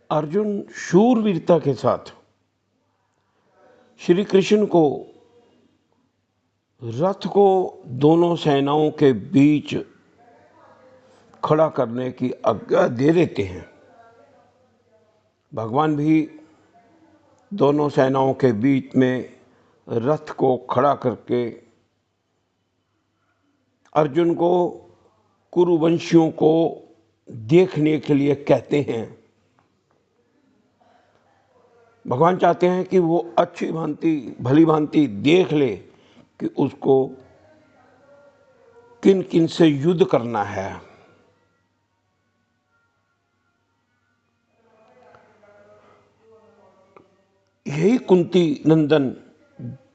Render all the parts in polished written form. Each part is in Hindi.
अर्जुन शूरवीरता के साथ श्री कृष्ण को रथ को दोनों सेनाओं के बीच खड़ा करने की आज्ञा दे देते हैं। भगवान भी दोनों सेनाओं के बीच में रथ को खड़ा करके अर्जुन को कुरुवंशियों को देखने के लिए कहते हैं। भगवान चाहते हैं कि वो अच्छी भांति भली भांति देख ले कि उसको किन किन से युद्ध करना है। यही कुंती नंदन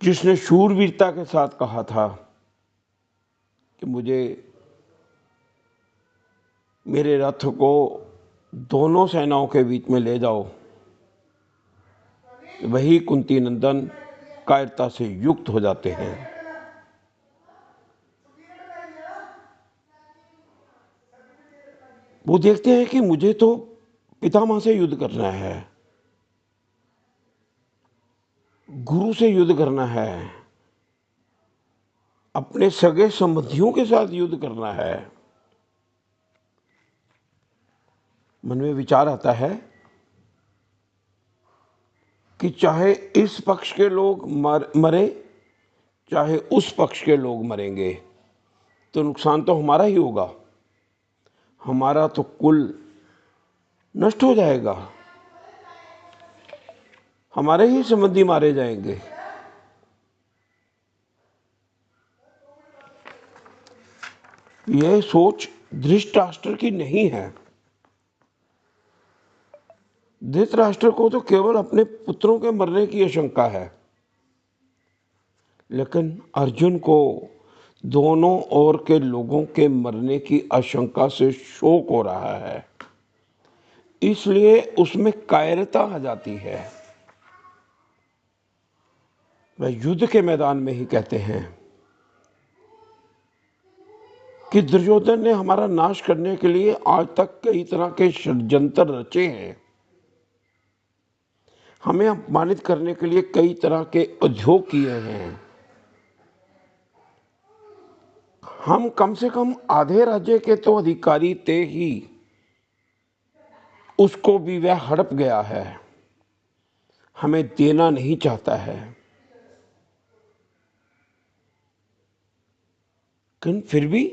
जिसने शूरवीरता के साथ कहा था कि मुझे मेरे रथ को दोनों सेनाओं के बीच में ले जाओ, वही कुंती नंदन कायरता से युक्त हो जाते हैं। वो देखते हैं कि मुझे तो पितामह से युद्ध करना है, गुरु से युद्ध करना है, अपने सगे संबंधियों के साथ युद्ध करना है। मन में विचार आता है कि चाहे इस पक्ष के लोग मरे चाहे उस पक्ष के लोग मरेंगे तो नुकसान तो हमारा ही होगा, हमारा तो कुल नष्ट हो जाएगा, हमारे ही संबंधी मारे जाएंगे। यह सोच धृतराष्ट्र की नहीं है। धृतराष्ट्र को तो केवल अपने पुत्रों के मरने की आशंका है, लेकिन अर्जुन को दोनों ओर के लोगों के मरने की आशंका से शोक हो रहा है, इसलिए उसमें कायरता आ जाती है। वह युद्ध के मैदान में ही कहते हैं कि दुर्योधन ने हमारा नाश करने के लिए आज तक कई तरह के षड्यंत्र रचे हैं, हमें अपमानित करने के लिए कई तरह के उद्योग किए हैं। हम कम से कम आधे राज्य के तो अधिकारी थे ही, उसको भी वह हड़प गया है, हमें देना नहीं चाहता है। लेकिन फिर भी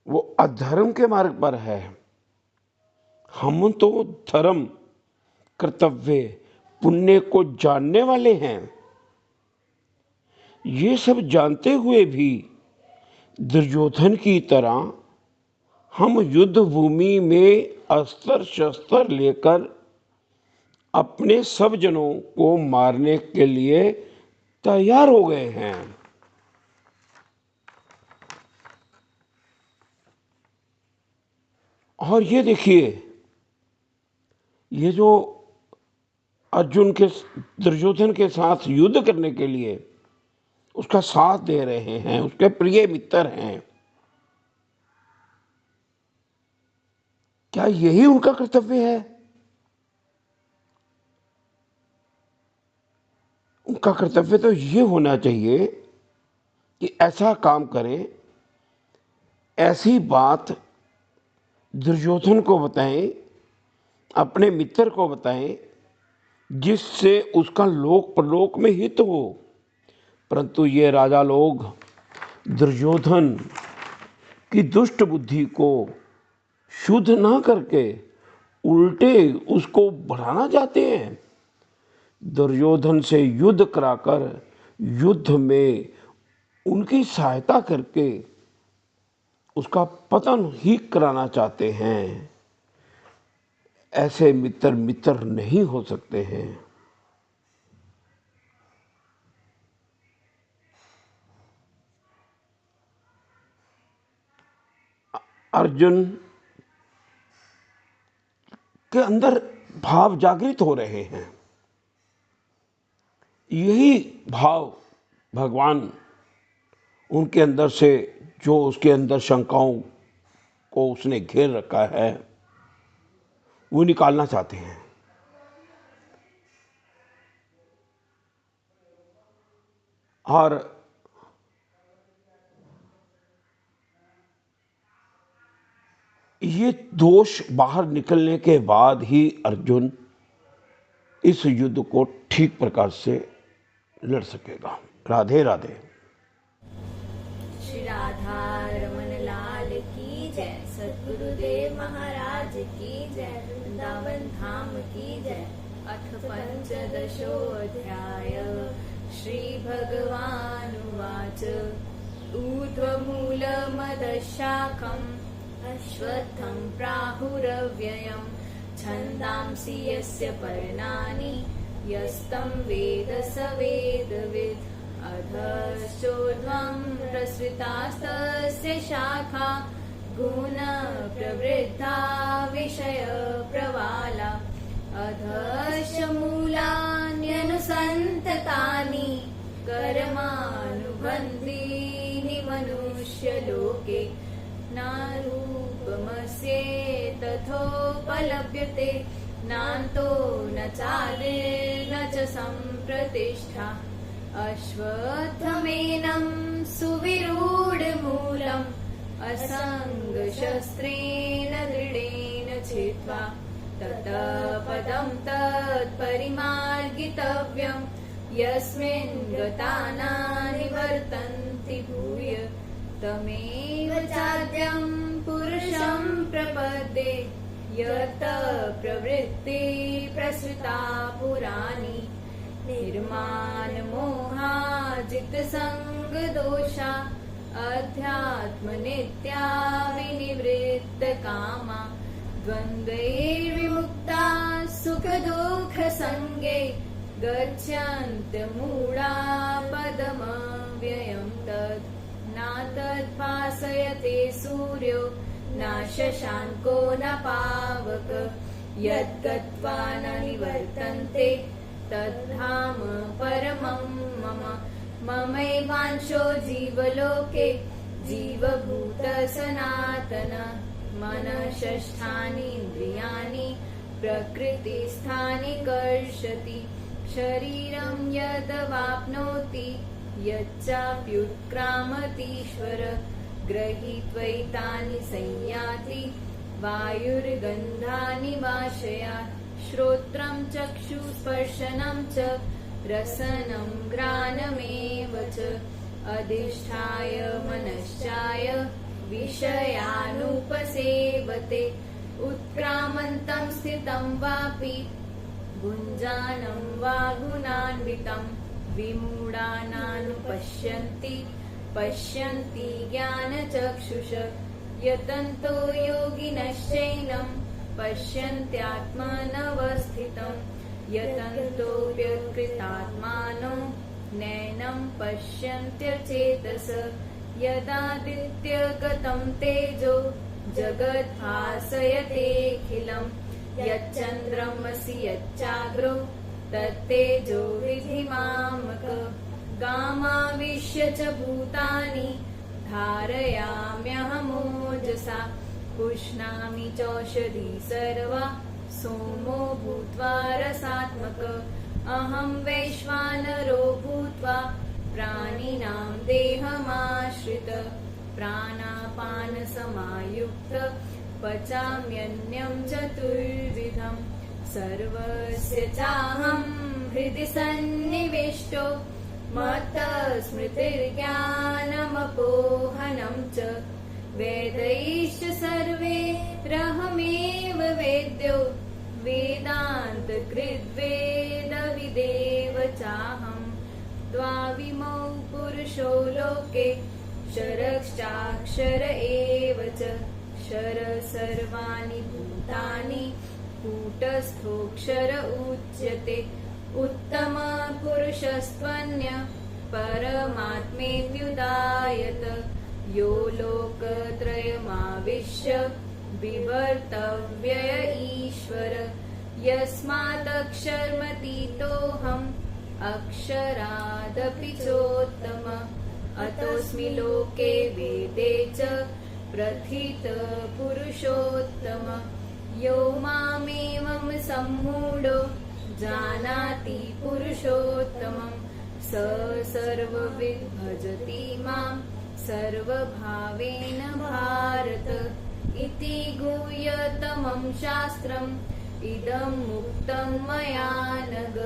वो अधर्म के मार्ग पर है। हम तो धर्म, कर्तव्य, पुण्य को जानने वाले हैं। ये सब जानते हुए भी दुर्योधन की तरह हम युद्ध भूमि में अस्त्र शस्त्र लेकर अपने सब जनों को मारने के लिए तैयार हो गए हैं। और ये देखिए, ये जो अर्जुन के दुर्योधन के साथ युद्ध करने के लिए उसका साथ दे रहे हैं, उसके प्रिय मित्र हैं, क्या यही उनका कर्तव्य है? उनका कर्तव्य तो ये होना चाहिए कि ऐसा काम करें, ऐसी बात दुर्योधन को बताएं, अपने मित्र को बताएं, जिससे उसका लोक परलोक में हित हो। परंतु ये राजा लोग दुर्योधन की दुष्ट बुद्धि को शुद्ध ना करके उल्टे उसको बढ़ाना चाहते हैं। दुर्योधन से युद्ध कराकर युद्ध में उनकी सहायता करके उसका पतन ही कराना चाहते हैं। ऐसे मित्र मित्र नहीं हो सकते हैं। अर्जुन के अंदर भाव जागृत हो रहे हैं। यही भाव भगवान उनके अंदर से, जो उसके अंदर शंकाओं को उसने घेर रखा है, वो निकालना चाहते हैं। और ये दोष बाहर निकलने के बाद ही अर्जुन इस युद्ध को ठीक प्रकार से लड़ सकेगा। राधे राधे। श्री राधा रमन लाल की जय, सद्गुरुदेव महाराज की जय, वृंदावन धाम की जय। अथ पंचदशोऽध्याय श्री भगवानुवाच ऊर्ध्वमूलमदशाखम् अश्वत्थं प्राहुरव्ययम् छन्दांसि यस्य पर्णानि यस्तं वेद स वेदवित् अधश्चोर्ध्वं प्रसृतास्तस्य शाखा गुणप्रवृद्धा विषयप्रवाला अधश्च मूलान्यनुसन्ततानि कर्मानुबन्धीनि मनुष्यलोके नारूपमस्येतथोपलभ्यते नान्तो न चादिर्न च सम्प्रतिष्ठा अश्वत्थमेनं सुविरूढमूलम् असङ्गशस्त्रेण दृढेन छित्त्वा ततः पदं तत्परिमार्गितव्यम् यस्मिन् गता न निवर्तन्ति भूय तमेव चाद्यं पुरुषं प्रपद्ये यत प्रवृत्ति प्रसृता पुराणी निर्मानमोहाजितसङ्गदोषा अध्यात्मनित्या विनिवृत्तकामा द्वन्द्वैर्विमुक्ता सुखदुःखसङ्गे गच्छन्त्यमूढा पदमव्ययं तत् न तद्भासयते सूर्यो न शशाङ्को न पावक यद्गत्वा न निवर्तन्ते तद्धाम परमं मम ममैवांशो जीवलोके जीवभूत सनातन मनः इन्द्रियाणि प्रकृतिस्थानि कर्षति शरीरं यदवाप्नोति यच्चाप्युत्क्रामतीश्वर गृहीत्वैतानि संयाति वायुर्गन्धानि वाशयात् श्रोत्रं चक्षुस्पर्शनं च रसनं घ्राणमेव च अधिष्ठाय मनश्चाय विषयानुपसेवते उत्क्रामन्तं स्थितं वापि भुञ्जानं वा गुणान्वितं विमूढानानुपश्यन्ति पश्यन्ति ज्ञानचक्षुष यतन्तो योगिनश्चैनं पश्यन्त्यात्मनवस्थितं यतन्तोऽप्यकृतात्मानो नैनं पश्यन्त्यचेतस यदादित्यगतं तेजो जगद्भासयतेऽखिलं यच्चन्द्रमसि यच्चाग्रो तत्तेजो विधिमामक गामाविश्य च भूतानि धारयाम्यहमोजसा पुष्णामि चौषधी सर्वा सोमो भूत्वा रसात्मक अहं वैश्वानरो भूत्वा प्राणिनां देहमाश्रित प्राणापानसमायुक्त पचाम्यन्नं चतुर्विधं सर्वस्य चाहं हृदि सन्निविष्टो मत्तस्मृतिर्ज्ञानमपोहनं च वेदैश्च सर्वैरहमेव वेद्यो वेदान्तकृद्वेदविदेव चाहं द्वाविमौ पुरुषो लोके क्षरश्चाक्षर एव च क्षर सर्वाणि भूतानि कूटस्थोऽक्षर उच्यते उत्तम पुरुषस्त्वन्य परमात्मेत्युदायत यो लोकत्रयमाविश्य विवर्तव्यय ईश्वर यस्मादक्षरमतीतोऽहम् अक्षरादपि चोत्तम अतोऽस्मि लोके वेदे च प्रथित पुरुषोत्तम यो मामेवं सम्मूढो जानाति पुरुषोत्तमं स सर्वविद् भजति मां सर्वभावेन भारत। इति गुह्यतमं शास्त्रम् इदं मुक्तं मया नघ।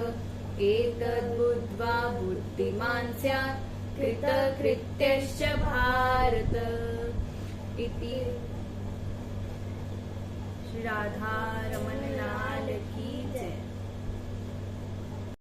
एतद्बुद्ध्वा बुद्धिमान् स्यात् कृतकृत्यश्च भारत।